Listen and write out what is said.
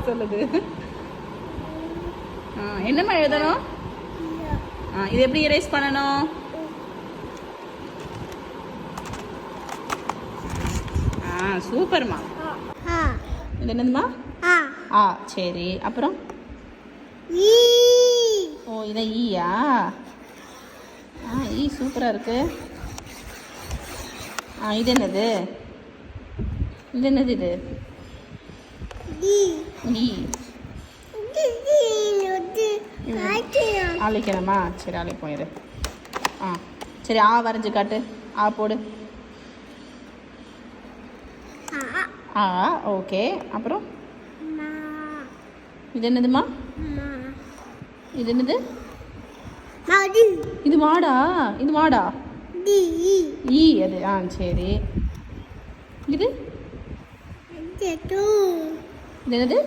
சொல்லுது. என்னம்மா எழுதணும்? இது எப்படி எரேஸ் பண்ணணும்? சூப்பர்மா. இது என்னதுமா? சரி, அப்புறம் ஓ இதான் ஈயா? ஈ சூப்பராக இருக்கு. இது என்னது? இது என்னது? இது அழைக்கணுமா? சரி அழைப்போம் இரு. சரி வரைஞ்சு காட்டு. போடு. ஓகே. அப்புறம் இது என்னதுமா? இது என்னது? இது மாடா? இது மாடா? ஈ அது. சரி. இது இது என்னது?